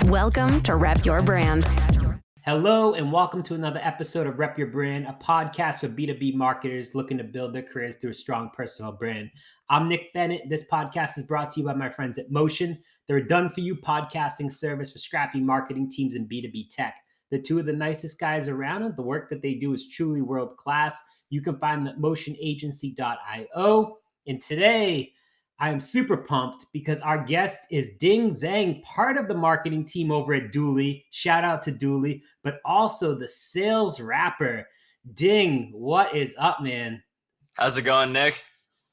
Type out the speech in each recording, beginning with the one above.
Welcome to Rep Your Brand. Hello, and welcome to another episode of Rep Your Brand, a podcast for B2B marketers looking to build their careers through a strong personal brand. I'm Nick Bennett. This podcast is brought to you by my friends at Motion. They're a done-for-you podcasting service for scrappy marketing teams in B2B tech. They're two of the nicest guys around, and the work that they do is truly world-class. You can find them at motionagency.io. And today, I am super pumped because our guest is Ding Zheng, part of the marketing team over at Dooley. Shout out to Dooley, but also the sales rapper. Ding, what is up, man? How's it going, Nick?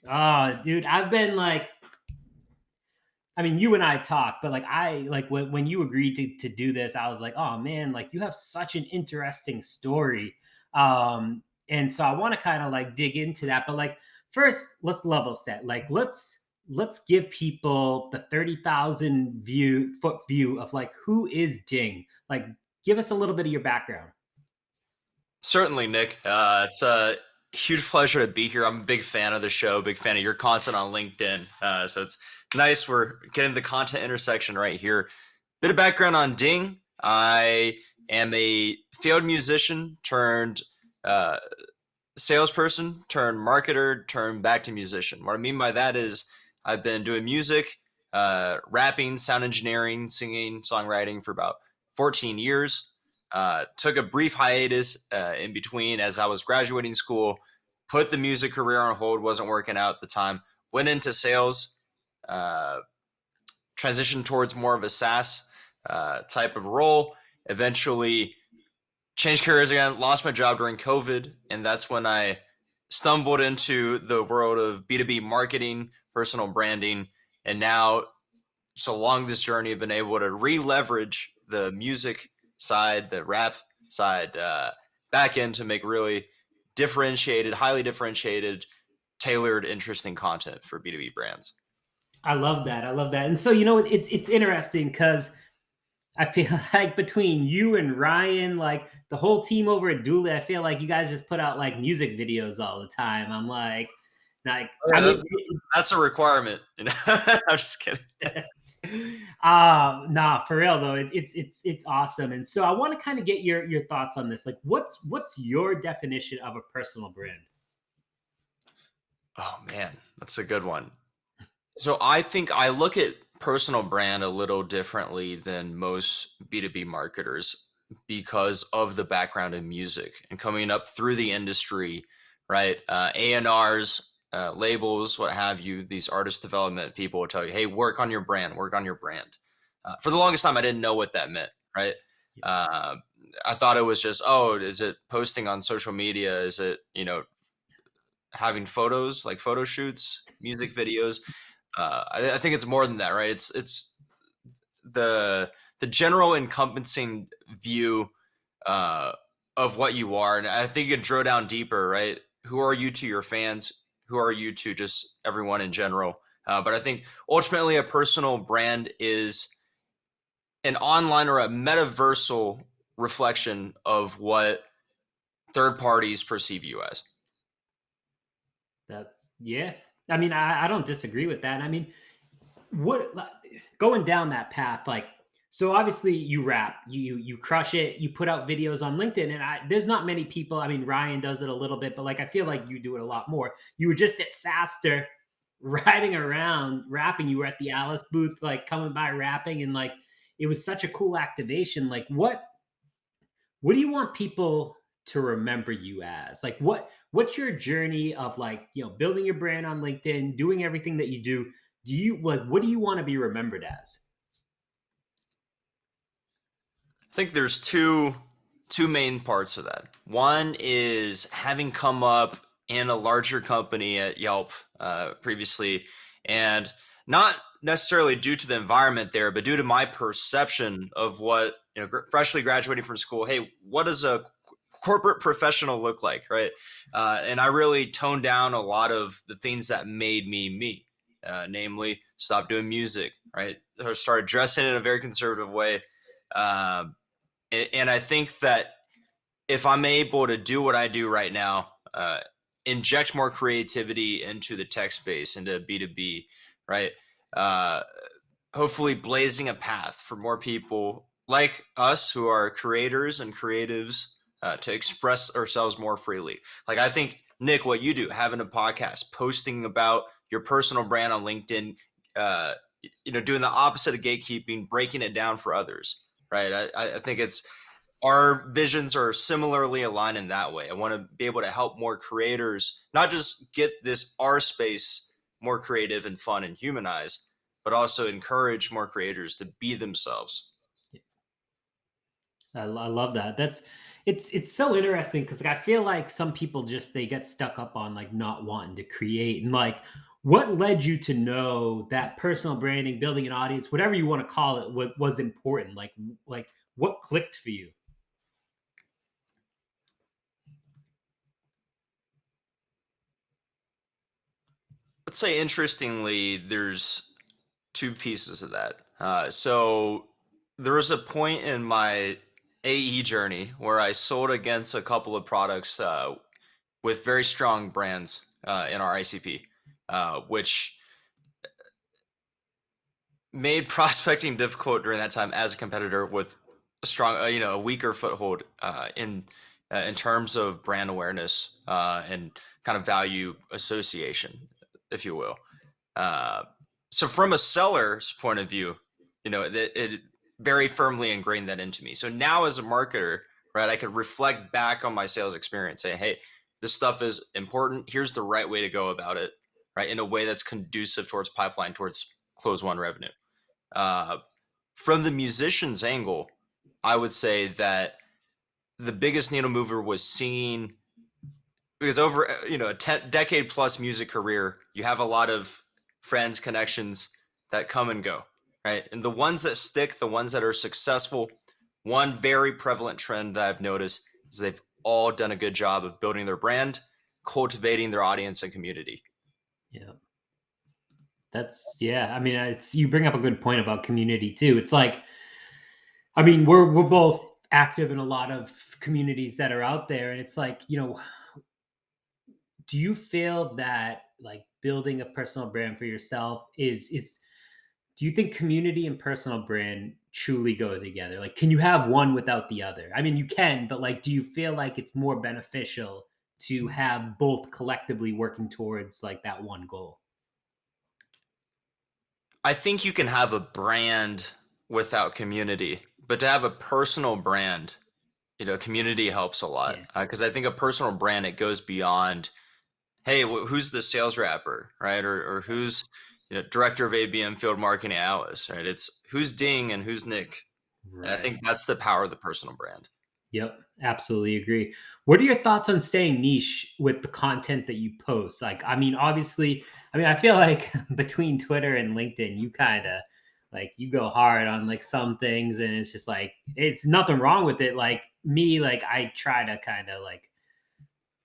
Oh, dude, I've been you and I talk, but when you agreed to do this, I was like, oh man, you have such an interesting story. And so I want to kind of dig into that. But first, let's level set. Let's give people the 30,000 foot view of who is Ding? Give us a little bit of your background. Certainly, Nick. It's a huge pleasure to be here. I'm a big fan of the show, big fan of your content on LinkedIn. So it's nice we're getting the content intersection right here. Bit of background on Ding. I am a failed musician turned salesperson turned marketer turned back to musician. What I mean by that is I've been doing music, rapping, sound engineering, singing, songwriting for about 14 years. Took a brief hiatus in between as I was graduating school, put the music career on hold, wasn't working out at the time, went into sales, transitioned towards more of a SaaS type of role, eventually changed careers again, lost my job during COVID, and that's when I stumbled into the world of B2B marketing, personal branding, and now just along this journey I've been able to re-leverage the music side, the rap side, back in to make really differentiated, highly differentiated, tailored, interesting content for B2B brands. I love that. And so, it's interesting because I feel like between you and Ryan, the whole team over at Dooley, I feel like you guys just put out music videos all the time. I'm that's a requirement. I'm just kidding. Nah, for real though, it's awesome. And so I want to kind of get your thoughts on this. What's your definition of a personal brand? Oh man, that's a good one. So I think I look at personal brand a little differently than most B2B marketers because of the background in music and coming up through the industry, right? A&Rs, labels, what have you, these artist development people will tell you, hey, work on your brand. For the longest time, I didn't know what that meant, right? I thought it was just, is it posting on social media? Is it, having photos, like photo shoots, music videos? I think it's more than that, right? It's the general encompassing view of what you are. And I think you could drill down deeper, right? Who are you to your fans? Who are you to just everyone in general? But I think ultimately a personal brand is an online or a metaversal reflection of what third parties perceive you as. Yeah. I don't disagree with that. Going down that path, so obviously you rap, you crush it, you put out videos on LinkedIn, and there's not many people. Ryan does it a little bit, but I feel like you do it a lot more. You were just at SaaStr, riding around rapping. You were at the Alice booth, coming by rapping, and it was such a cool activation. What do you want people to remember you as? What's your journey of building your brand on LinkedIn, doing everything that you do? What do you want to be remembered as? I think there's two main parts of that. One is having come up in a larger company at Yelp previously, and not necessarily due to the environment there, but due to my perception of what, freshly graduating from school, hey, what does a corporate professional look like, right? And I really toned down a lot of the things that made me, namely stop doing music, right? I started dressing in a very conservative way. And I think that if I'm able to do what I do right now, inject more creativity into the tech space, into B2B, right? hopefully blazing a path for more people like us who are creators and creatives to express ourselves more freely. Like I think, Nick, what you do, having a podcast, posting about your personal brand on LinkedIn, uh, doing the opposite of gatekeeping, breaking it down for others, right? I think it's our visions are similarly aligned in that way. I want to be able to help more creators, not just get this our space more creative and fun and humanized, but also encourage more creators to be themselves. I love that. It's so interesting because like I feel like some people just they get stuck up on like not wanting to create and like what led you to know that personal branding, building an audience, whatever you want to call it, was important? Like what clicked for you? Let's say, interestingly, there's two pieces of that. So there was a point in my AE journey where I sold against a couple of products with very strong brands in our ICP, which made prospecting difficult during that time as a competitor with a strong, a weaker foothold in terms of brand awareness and kind of value association, if you will. Uh, so from a seller's point of view, it very firmly ingrained that into me. So now as a marketer, right, I could reflect back on my sales experience, say, hey, this stuff is important. Here's the right way to go about it, right, in a way that's conducive towards pipeline, towards close one revenue. Uh, from the musician's angle, I would say that the biggest needle mover was seeing, because over a decade plus music career, you have a lot of friends, connections that come and go, right? And the ones that stick, the ones that are successful, one very prevalent trend that I've noticed is they've all done a good job of building their brand, cultivating their audience and community. Yeah. Yeah. I mean, it's you bring up a good point about community too. It's like, I mean, we're both active in a lot of communities that are out there, and it's like, do you feel that like building a personal brand for yourself is do you think community and personal brand truly go together? Like, can you have one without the other? I mean, you can, but like, do you feel like it's more beneficial to have both collectively working towards like that one goal? I think you can have a brand without community, but to have a personal brand, community helps a lot, Yeah. because I think a personal brand, it goes beyond, hey, who's the sales rapper, right? Or who's director of ABM field marketing at Atlas, right? It's who's Ding and who's Nick. And I Right. think that's the power of the personal brand. Yep, absolutely agree. What are your thoughts on staying niche with the content that you post? Like, I mean, obviously, I mean, I feel like between Twitter and LinkedIn, you kind of like you go hard on like some things, and it's just like it's nothing wrong with it. Like me, like I try to kind of like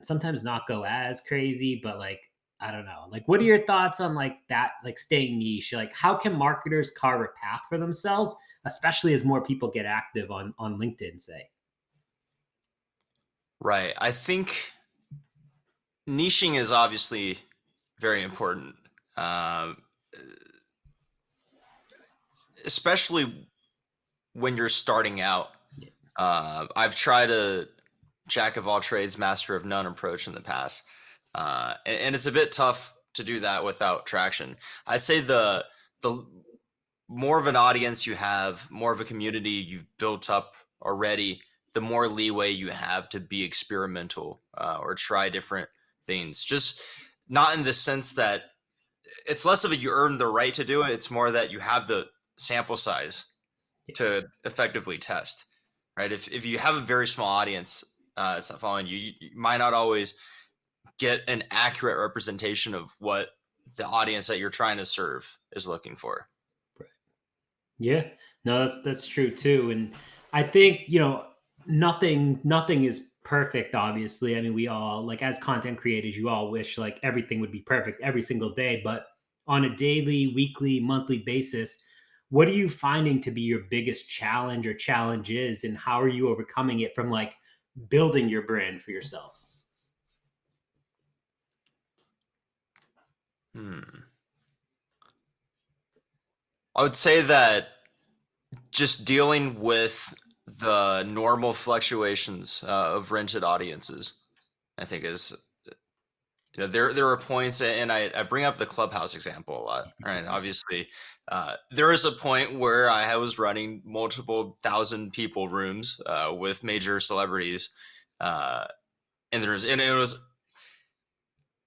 sometimes not go as crazy, but like I don't know. Like, what are your thoughts on like that? Like staying niche. Like, how can marketers carve a path for themselves, especially as more people get active on LinkedIn? Say. Right. I think niching is obviously very important, uh, especially when you're starting out. Yeah. I've tried a jack of all trades, master of none approach in the past, and it's a bit tough to do that without traction. I'd say the more of an audience you have, more of a community you've built up already, the more leeway you have to be experimental or try different things. Just not in the sense that it's less of a you earn the right to do it. It's more that you have the sample size to effectively test, right? If you have a very small audience, it's not following you, you might not always get an accurate representation of what the audience that you're trying to serve is looking for. Yeah, no, that's true too. And I think, nothing is perfect, obviously. I mean, we all like as content creators, you all wish like everything would be perfect every single day, but on a daily, weekly, monthly basis, what are you finding to be your biggest challenge or challenges and how are you overcoming it from like building your brand for yourself? Hmm. I would say that just dealing with the normal fluctuations of rented audiences, I think is, there are points, and I bring up the Clubhouse example a lot, right? Obviously, there is a point where I was running multiple thousand people rooms with major celebrities, uh, and it was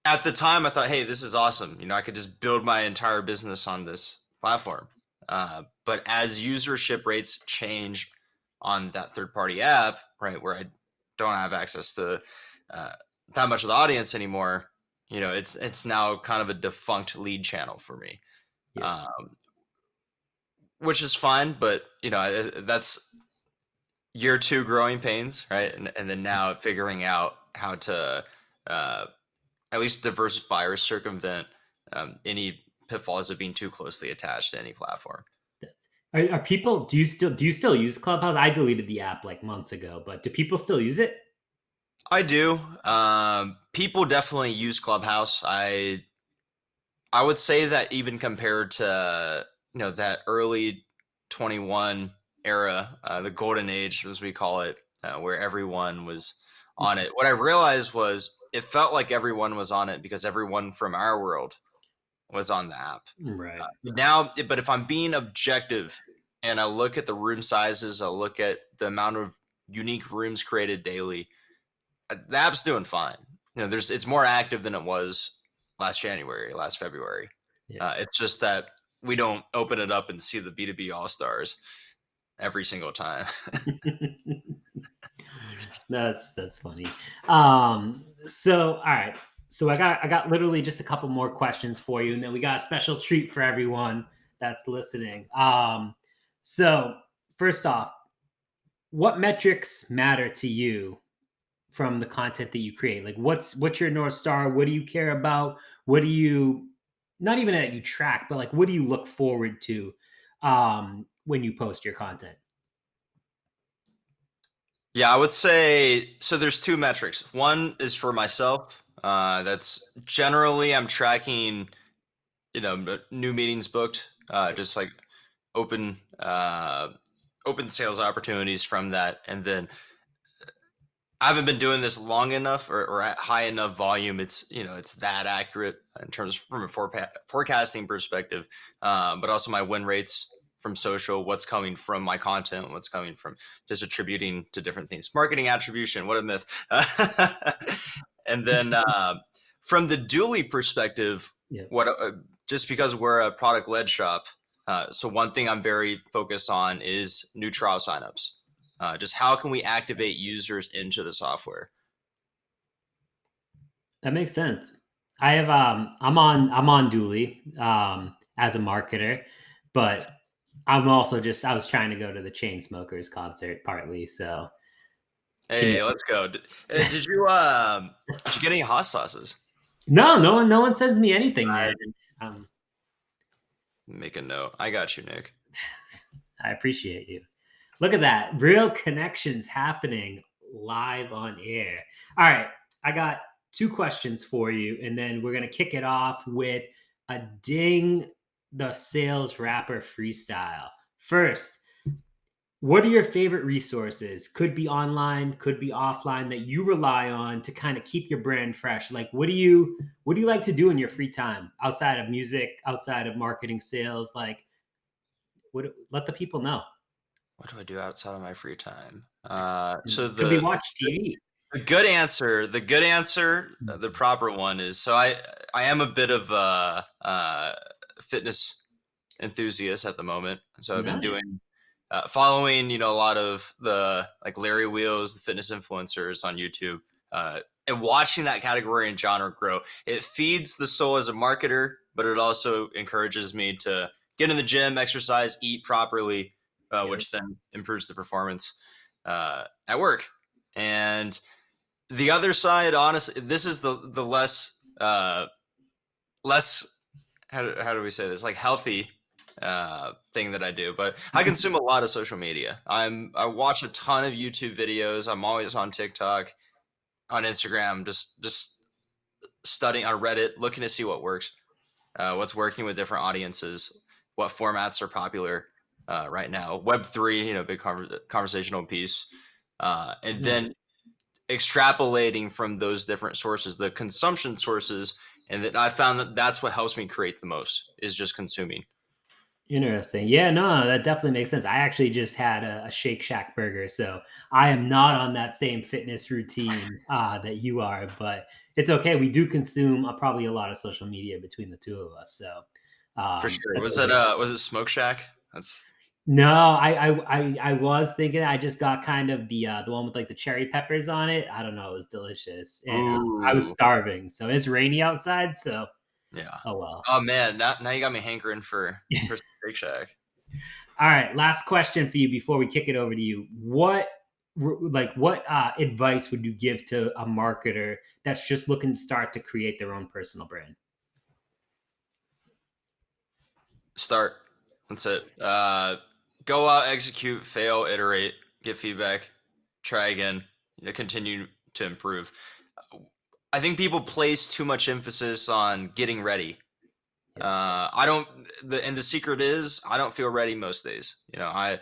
at the time I thought, hey, this is awesome. I could just build my entire business on this platform. But as usership rates change on that third party app, right, where I don't have access to uh, that much of the audience anymore, it's now kind of a defunct lead channel for me, Yeah. um, which is fine. But that's year two growing pains, right? And then now figuring out how to uh, at least diversify or circumvent any pitfalls of being too closely attached to any platform. Are people? Do you still use Clubhouse? I deleted the app like months ago, but do people still use it? I do. People definitely use Clubhouse. I would say that even compared to that early 21 era, the golden age as we call it, where everyone was on it. What I realized was it felt like everyone was on it because everyone from our world was on the app. Right. Now, but if I'm being objective and I look at the room sizes, I look at the amount of unique rooms created daily, the app's doing fine. It's more active than it was last January, last February. Yeah. It's just that we don't open it up and see the B2B All Stars every single time. That's funny. So all right. So I got literally just a couple more questions for you, and then we got a special treat for everyone that's listening. So first off, what metrics matter to you from the content that you create? Like what's your North Star? What do you care about? What do you not even that you track, but like what do you look forward to when you post your content? Yeah, I would say so. There's two metrics. One is for myself. That's generally I'm tracking, new meetings booked, just like open open sales opportunities from that, and then I haven't been doing this long enough or at high enough volume. It's that accurate in terms from a forecasting perspective, but also my win rates from social, what's coming from my content, what's coming from just attributing to different things, marketing attribution. What a myth! And then from the Dooley perspective, Yeah. what just because we're a product led shop, so one thing I'm very focused on is new trial signups. Just how can we activate users into the software? That makes sense. I'm on Dooley as a marketer, but I was trying to go to the Chainsmokers concert partly, so Hey, let's go. Did you get any hot sauces? no one sends me anything, man. Right. Um, Make a note. I got you, Nick. I appreciate you. Look at that. Real connections happening live on air. All right. I got two questions for you, and then we're going to kick it off with a Ding the Sales Rapper freestyle. First, what are your favorite resources? Could be online, could be offline that you rely on to kind of keep your brand fresh. Like what do you like to do in your free time outside of music, outside of marketing, sales? Like let the people know. What do I do outside of my free time? So Could be the watch TV. the proper one is so I am a bit of a fitness enthusiast at the moment. So I've been Nice. doing following a lot of the like Larry Wheels, the fitness influencers on YouTube, and watching that category and genre grow. It feeds the soul as a marketer, but it also encourages me to get in the gym, exercise, eat properly, Yep. which then improves the performance at work. And the other side, honestly, this is the less how do we say this, like healthy thing that I do, but I consume a lot of social media. I watch a ton of YouTube videos. I'm always on TikTok, on Instagram, just studying on Reddit, looking to see what works, what's working with different audiences. what formats are popular right now. Web3, big conversational piece, and then extrapolating from those different sources, the consumption sources, and that I found that that's what helps me create the most is just consuming. Interesting. Yeah, no, that definitely makes sense. I actually just had a Shake Shack burger, so I am not on that same fitness routine that you are, but it's okay. We do consume probably a lot of social media between the two of us, so For sure. that's Was it Smoke Shack? That's no, I was thinking I just got kind of the one with like the cherry peppers on it. I don't know, it was delicious, and I was ooh. starving, so it's rainy outside, so Yeah. oh well. Oh man, now you got me hankering for some Shake Shack. All right, last question for you before we kick it over to you. What advice would you give to a marketer that's just looking to start to create their own personal brand? Start. That's it. Go out, execute, fail, iterate, get feedback, try again, continue to improve. I think people place too much emphasis on getting ready. I don't. And the secret is I don't feel ready most days. I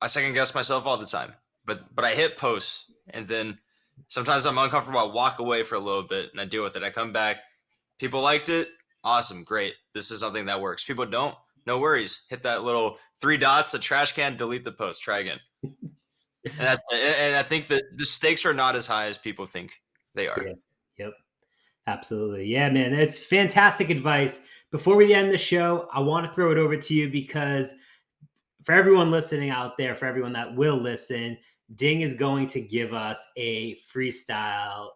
second guess myself all the time. But I hit post, and then sometimes I'm uncomfortable. I walk away for a little bit and I deal with it. I come back. People liked it. Awesome, great. This is something that works. People don't. No worries. Hit that little 3 dots, the trash can, delete the post, try again. And I think that the stakes are not as high as people think they are. Yeah. Yep. Absolutely. Yeah, man. It's fantastic advice. Before we end the show, I want to throw it over to you because for everyone listening out there, for everyone that will listen, Ding is going to give us a freestyle,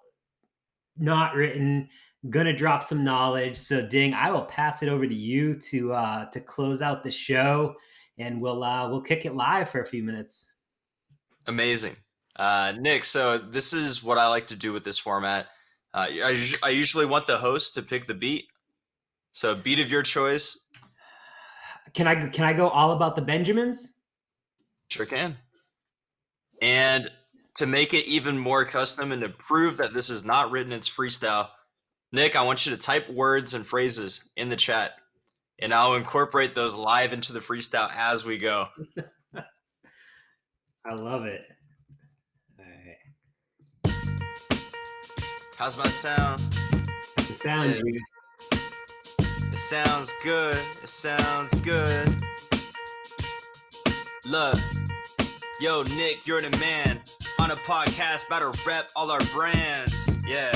not written, gonna drop some knowledge. So Ding, I will pass it over to you to close out the show, and we'll kick it live for a few minutes. Amazing. Nick, so this is what I like to do with this format. I usually want the host to pick the beat. So beat of your choice. Can I go all about the Benjamins? Sure can. And to make it even more custom and to prove that this is not written, it's freestyle, Nick, I want you to type words and phrases in the chat, and I'll incorporate those live into the freestyle as we go. I love it. All right. How's my sound? It sounds Yeah. good. It sounds good. It sounds good. Look, yo, Nick, you're the man. On a podcast, about to rep all our brands. Yeah,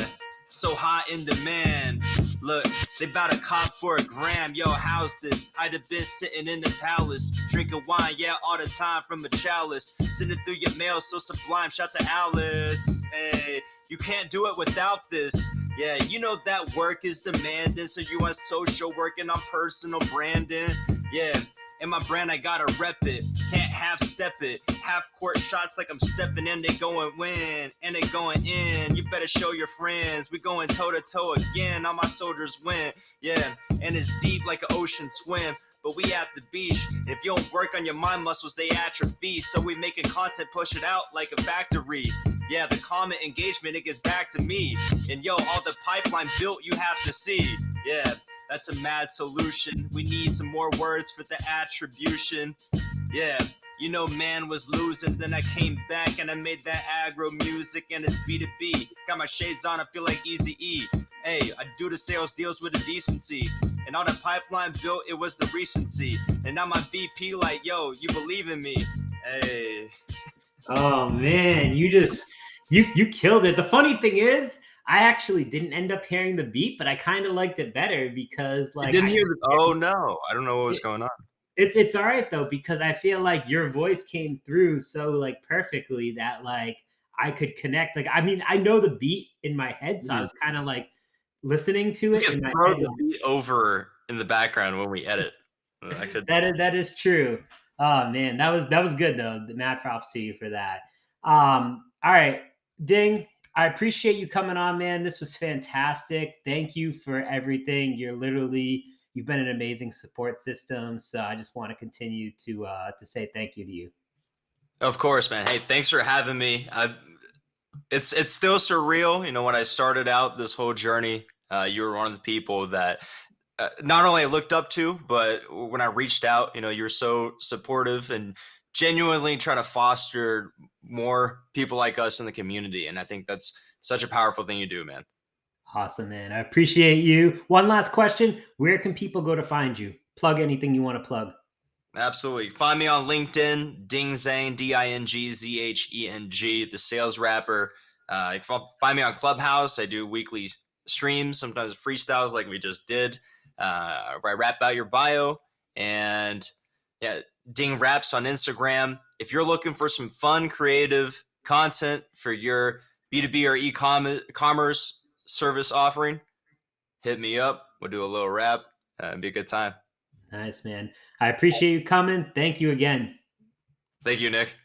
so hot in demand. Look, they bout to cop for a gram. Yo, how's this? I'd have been sitting in the palace, drinking wine, yeah, all the time from a chalice. Sending through your mail, so sublime. Shout to Alice. Hey, you can't do it without this. Yeah, you know that work is demanding, so you on social working on personal branding. Yeah. In my brand, I gotta rep it. Can't half step it. Half court shots like I'm stepping in. They going win and they going in. You better show your friends. We going toe to toe again. All my soldiers win. Yeah, and it's deep like an ocean swim. But we at the beach. If you don't work on your mind muscles, they atrophy. So we making content, push it out like a factory. Yeah, the comment engagement, it gets back to me. And yo, all the pipeline built, you have to see. Yeah. That's a mad solution. We need some more words for the attribution. Yeah, you know man was losing. Then I came back and I made that aggro music and it's B2B. Got my shades on, I feel like Eazy-E. Hey, I do the sales deals with a decency. And all the pipeline built, it was the recency. And now my VP like, yo, you believe in me. Hey. Oh man, you killed it. The funny thing is, I actually didn't end up hearing the beat, but I kind of liked it better because like You didn't hear oh no, I don't know what was going on. It's all right though, because I feel like your voice came through so like perfectly that like I could connect. Like, I mean, I know the beat in my head, so I was kind of like listening to it You in can my throw head. the beat over in the background when we edit. I could. That is true. Oh man, that was good though. Mad props to you for that. All right, Ding, I appreciate you coming on, man. This was fantastic. Thank you for everything. You've been an amazing support system. So I just want to continue to say thank you to you. Of course, man. Hey, thanks for having me. It's still surreal. When I started out this whole journey, you were one of the people that not only I looked up to, but when I reached out, you're so supportive and genuinely trying to foster more people like us in the community. And I think that's such a powerful thing you do, man. Awesome, man. I appreciate you. One last question. Where can people go to find you? Plug anything you want to plug. Absolutely. Find me on LinkedIn, Ding Zheng, Dingzheng, the sales rapper. You can find me on Clubhouse. I do weekly streams, sometimes freestyles like we just did, where I rap about your bio. And yeah, Ding Raps on Instagram. If you're looking for some fun, creative content for your B2B or e-commerce service offering, hit me up. We'll do a little rap. It'd be a good time. Nice, man. I appreciate you coming. Thank you again. Thank you, Nick.